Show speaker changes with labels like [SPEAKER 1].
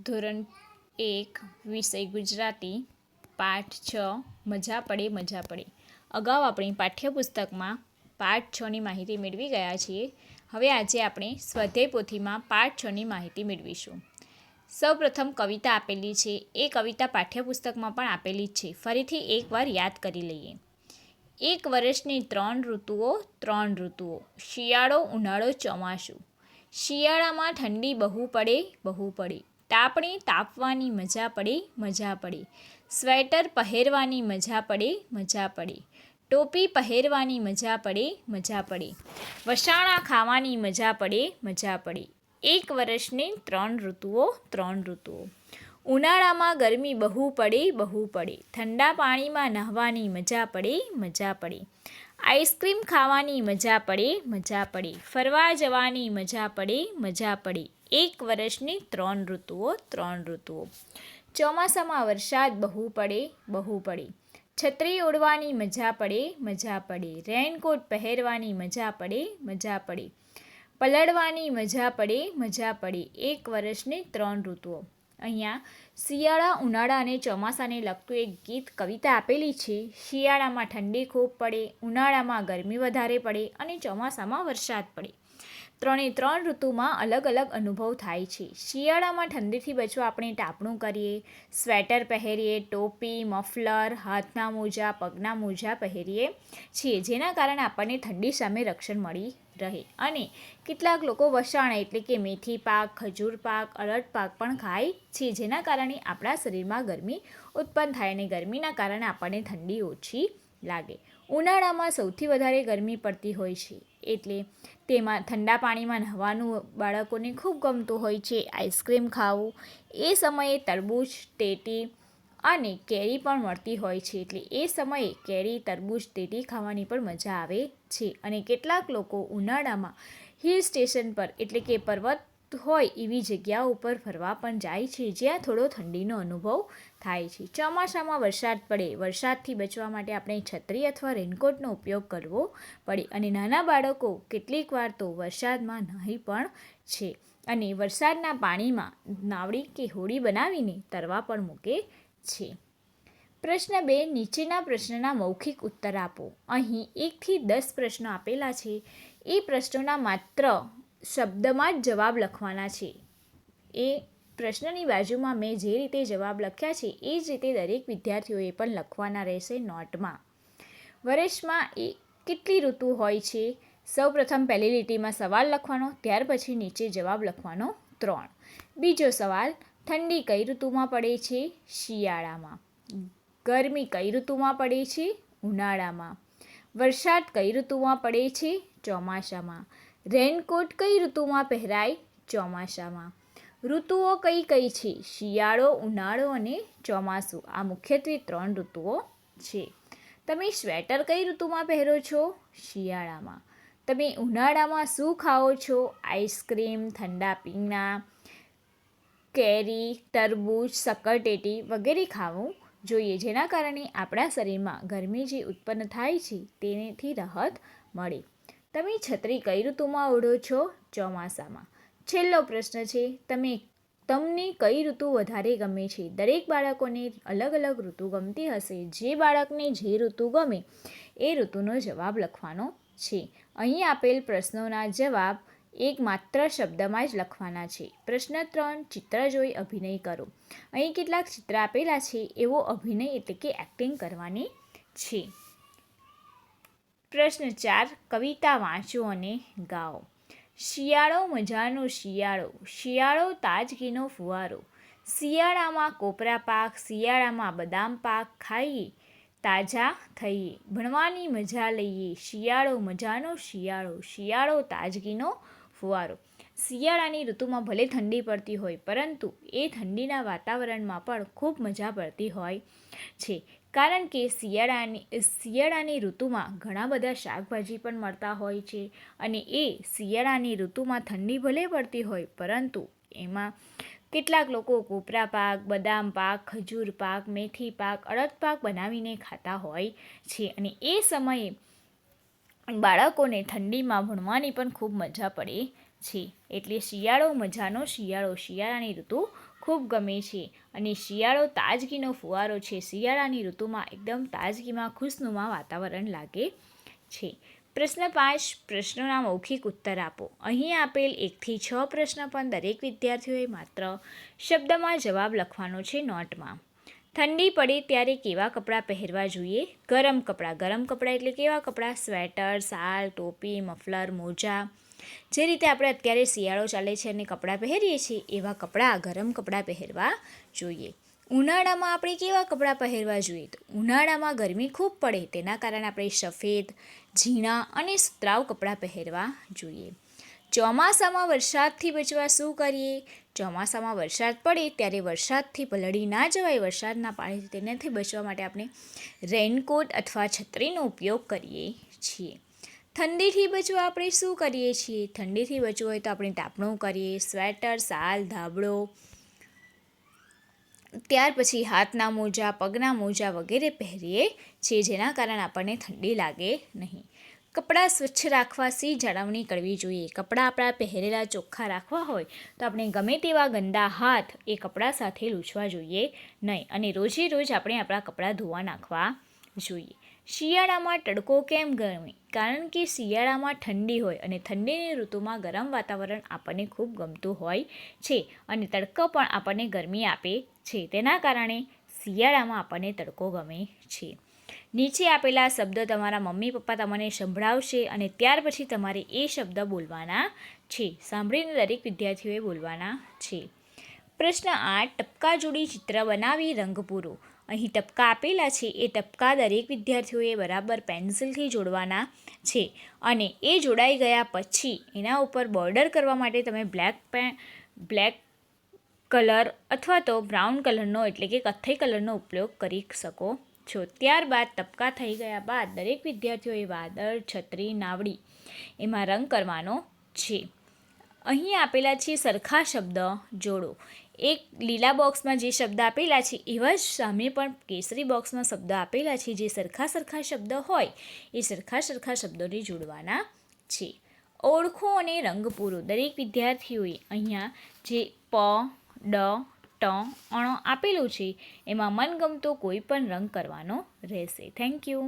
[SPEAKER 1] ધોરણ 1 વિષય ગુજરાતી પાઠ 6 મજા પડે મજા પડે. અગાઉ આપણી પાઠ્યપુસ્તકમાં પાઠ 6ની માહિતી મેળવી ગયા છીએ. હવે આજે આપણે સ્વાધ્યાય પોથીમાં પાઠ 6ની માહિતી મેળવીશું. સૌપ્રથમ કવિતા આપેલી છે. એ કવિતા પાઠ્યપુસ્તકમાં પણ આપેલી જ છે. ફરીથી એકવાર યાદ કરી લઈએ. એક વર્ષની 3 ઋતુઓ 3 ઋતુઓ. શિયાળો, ઉનાળો, ચોમાસું. શિયાળામાં ઠંડી બહુ પડે. તાપણી તાપવાની મજા પડે. સ્વેટર પહેરવાની મજા પડે. ટોપી પહેરવાની મજા પડે. વસાણા ખાવાની મજા પડે. એક વર્ષની 3 ઋતુઓ 3 ઋતુઓ. ઉનાળામાં ગરમી બહુ પડે. ઠંડા પાણીમાં નહાવાની મજા પડે. આઈસ્ક્રીમ ખાવાની મજા પડે. ફરવા જવાની મજા પડે. એક વર્ષની 3 ઋતુઓ 3 ઋતુઓ. ચોમાસામાં વરસાદ બહુ પડે. છત્રી ઓઢવાની મજા પડે. રેનકોટ પહેરવાની મજા પડે. પલળવાની મજા પડે. એક વર્ષની 3 ઋતુઓ. અહીંયા શિયાળા, ઉનાળા અને ચોમાસાને લગતું એક ગીત કવિતા આપેલી છે. શિયાળામાં ઠંડી ખૂબ પડે, ઉનાળામાં ગરમી વધારે પડે અને ચોમાસામાં વરસાદ પડે. 3 ઋતુમાં અલગ અલગ અનુભવ થાય છે. શિયાળામાં ઠંડીથી બચવા આપણે ટાપણું કરીએ, સ્વેટર પહેરીએ, ટોપી, મફલર, હાથના મોજા, પગના મોજા પહેરીએ છીએ, જેના કારણે આપણને ઠંડી સામે રક્ષણ મળી રહે. અને કેટલાક લોકો વસાણા એટલે કે મેથી પાક, ખજૂર પાક, અડદ પાક પણ ખાય છે, જેના કારણે આપણા શરીરમાં ગરમી ઉત્પન્ન થાય અને ગરમીના કારણે આપણને ઠંડી ઓછી લાગે. ઉનાળામાં સૌથી વધારે ગરમી પડતી હોય છે, એટલે તેમાં ઠંડા પાણીમાં નહાવાનું બાળકોને ખૂબ ગમતું હોય છે. આઈસ્ક્રીમ ખાવું, એ સમયે તરબૂચ, ટેટી અને કેરી પણ મળતી હોય છે, એટલે એ સમયે કેરી, તરબૂચ, ટેટી ખાવાની પણ મજા આવે છે. અને કેટલાક લોકો ઉનાળામાં હિલ સ્ટેશન પર એટલે કે પર્વત હોય એવી જગ્યાઓ ઉપર ફરવા પણ જાય છે, જ્યાં થોડો ઠંડીનો અનુભવ થાય છે. ચોમાસામાં વરસાદ પડે. વરસાદથી બચવા માટે આપણે છત્રી અથવા રેનકોટનો ઉપયોગ કરવો પડે. અને નાના બાળકો કેટલીક વાર તો વરસાદમાં નાહી પણ છે અને વરસાદના પાણીમાં નાવડી કે હોડી બનાવીને તરવા પણ મૂકે છે. પ્રશ્ન 2. નીચેના પ્રશ્નના મૌખિક ઉત્તર આપો. અહીં 1 થી 10 પ્રશ્નો આપેલા છે. એ પ્રશ્નોના માત્ર શબ્દમાં જ જવાબ લખવાના છે. એ પ્રશ્નની બાજુમાં મેં જે રીતે જવાબ લખ્યા છે એ જ રીતે દરેક વિદ્યાર્થીઓએ પણ લખવાના રહેશે નોટમાં. વર્ષમાં કેટલી ઋતુ હોય છે? સૌપ્રથમ પહેલી લીટીમાં સવાલ લખવાનો, ત્યાર પછી નીચે જવાબ લખવાનો 3. બીજો સવાલ, ઠંડી કઈ ઋતુમાં પડે છે? શિયાળામાં. ગરમી કઈ ઋતુમાં પડે છે? ઉનાળામાં. વરસાદ કઈ ઋતુમાં પડે છે? ચોમાસામાં. રેનકોટ કઈ ઋતુમાં પહેરાય? ચોમાસામાં. ઋતુઓ કઈ કઈ છે? શિયાળો, ઉનાળો અને ચોમાસું. આ મુખ્યત્વે 3 ઋતુઓ છે. તમે સ્વેટર કઈ ઋતુમાં પહેરો છો? શિયાળામાં. તમે ઉનાળામાં શું ખાઓ છો? આઈસ્ક્રીમ, ઠંડા પીણા, કેરી, તરબૂચ, શક્કરટેટી વગેરે ખાવું જોઈએ, જેના કારણે આપણા શરીરમાં ગરમી જે ઉત્પન્ન થાય છે તેનાથી રાહત મળે. તમે છત્રી કઈ ઋતુમાં ઓઢો છો? ચોમાસામાં. છેલ્લો પ્રશ્ન છે, તમને કઈ ઋતુ વધારે ગમે છે? દરેક બાળકોને અલગ અલગ ઋતુ ગમતી હશે. જે બાળકને જે ઋતુ ગમે એ ઋતુનો જવાબ લખવાનો છે. અહીં આપેલ પ્રશ્નોના જવાબ એક માત્ર શબ્દમાં જ લખવાના છે. પ્રશ્ન 3. ચિત્ર જોઈ અભિનય કરો. અહીં કેટલાક ચિત્ર આપેલા છે, એવો અભિનય એટલે કે એક્ટિંગ કરવાની છે. પ્રશ્ન 4. કવિતા વાંચો અને ગાઓ. શિયાળો મજાનો શિયાળો, શિયાળો તાજગીનો ફુવારો. શિયાળામાં કોપરા પાક, શિયાળામાં બદામ પાક ખાઈએ, તાજા થઈએ. ભણવાની મજા લઈએ. શિયાળો મજાનો શિયાળો, શિયાળો તાજગીનો ફુવારો. શિયાળાની ઋતુમાં ભલે ઠંડી પડતી હોય, પરંતુ એ ઠંડીના વાતાવરણમાં પણ ખૂબ મજા પડતી હોય છે, કારણ કે શિયાળાની ઋતુમાં ઘણા બધા શાકભાજી પણ મળતા હોય છે. અને એ શિયાળાની ઋતુમાં ઠંડી ભલે પડતી હોય, પરંતુ એમાં કેટલાક લોકો કોપરા પાક, બદામ પાક, ખજૂર પાક, મેથી પાક, અડદ પાક બનાવીને ખાતા હોય છે. અને એ સમયે બાળકોને ઠંડીમાં ભણવાની પણ ખૂબ મજા પડે છે. એટલે શિયાળો મજાનો શિયાળો, શિયાળાની ઋતુ ખૂબ ગમે છે અને શિયાળો તાજગીનો ફુવારો છે. શિયાળાની ઋતુમાં એકદમ તાજગીમાં ખુશનુમા વાતાવરણ લાગે છે. પ્રશ્ન 5 પ્રશ્નોના મૌખિક ઉત્તર આપો. અહીં આપેલ 1 થી 6 પ્રશ્ન પણ દરેક વિદ્યાર્થીઓએ માત્ર શબ્દમાં જવાબ લખવાનો છે નોટમાં. ઠંડી પડે ત્યારે કેવા કપડાં પહેરવા જોઈએ? ગરમ કપડાં. ગરમ કપડાં એટલે કેવા કપડાં? સ્વેટર, શાલ, ટોપી, મફલર, મોજા. જે રીતે આપણે અત્યારે શિયાળો ચાલે છે અને કપડાં પહેરીએ છીએ એવા કપડાં, ગરમ કપડાં પહેરવા જોઈએ. ઉનાળામાં આપણે કેવા કપડાં પહેરવા જોઈએ? તો ઉનાળામાં ગરમી ખૂબ પડે તેના કારણે આપણે સફેદ, ઝીણા અને સુતરાઉ કપડાં પહેરવા જોઈએ. ચોમાસામાં વરસાદથી બચવા શું કરીએ? ચોમાસામાં વરસાદ પડે ત્યારે વરસાદથી પલળી ના જવાય, વરસાદના પાણીથી તેનાથી બચવા માટે આપણે રેઇનકોટ અથવા છત્રીનો ઉપયોગ કરીએ છીએ. ઠંડીથી બચવા આપણે શું કરીએ છીએ? ઠંડીથી બચવું હોય તો આપણે તાપણું કરીએ, સ્વેટર, શાલ, ધાબળો, ત્યાર પછી હાથના મોજા, પગના મોજા વગેરે પહેરીએ છીએ જેના કારણે આપણને ઠંડી લાગે નહીં. કપડાં સ્વચ્છ રાખવા શી જાળવણી કરવી જોઈએ? કપડાં આપણા પહેરેલા ચોખ્ખા રાખવા હોય તો આપણે ગમે તેવા ગંદા હાથ એ કપડાં સાથે લૂછવા જોઈએ નહીં અને રોજે રોજ આપણે આપણા કપડાં ધોવા નાખવા જોઈએ. શિયાળામાં તડકો કેમ ગમે? કારણ કે શિયાળામાં ઠંડી હોય અને ઠંડીની ઋતુમાં ગરમ વાતાવરણ આપણને ખૂબ ગમતું હોય છે અને તડકો પણ આપણને ગરમી આપે છે. તેના કારણે શિયાળામાં આપણને તડકો ગમે છે. નીચે આપેલા શબ્દ તમારા મમ્મી પપ્પા તમને સંભળાવશે અને ત્યાર પછી તમારે એ શબ્દ બોલવાના છે. સાંભળીને દરેક વિદ્યાર્થીઓએ બોલવાના છે. પ્રશ્ન 8 ટપકા જોડી ચિત્ર બનાવી રંગ પૂરો. અહીં ટપકા આપેલા છે એ ટપકા દરેક વિદ્યાર્થીઓએ બરાબર પેન્સિલથી જોડવાના છે અને એ જોડાઈ ગયા પછી એના ઉપર બોર્ડર કરવા માટે તમે બ્લેક કલર અથવા તો બ્રાઉન કલરનો એટલે કે કથ્થઈ કલરનો ઉપયોગ કરી શકો છો. ત્યારબાદ ટપકા થઈ ગયા બાદ દરેક વિદ્યાર્થીઓએ વાદળ, છત્રી, નાવડી એમાં રંગ કરવાનો છે. અહીં આપેલા છે સરખા શબ્દ જોડો. એક લીલા બોક્સમાં જે શબ્દ આપેલા છે એવા જ સામે પણ કેસરી બોક્સમાં શબ્દ આપેલા છે. જે સરખા શબ્દ હોય એ સરખા શબ્દોને જોડવાના છે. ઓળખો અને રંગ પૂરો. દરેક વિદ્યાર્થીઓએ અહીંયા જે પ, ડ, ટ, અણ આપેલું છે એમાં મનગમતો કોઈ પણ રંગ કરવાનો રહેશે. Thank you.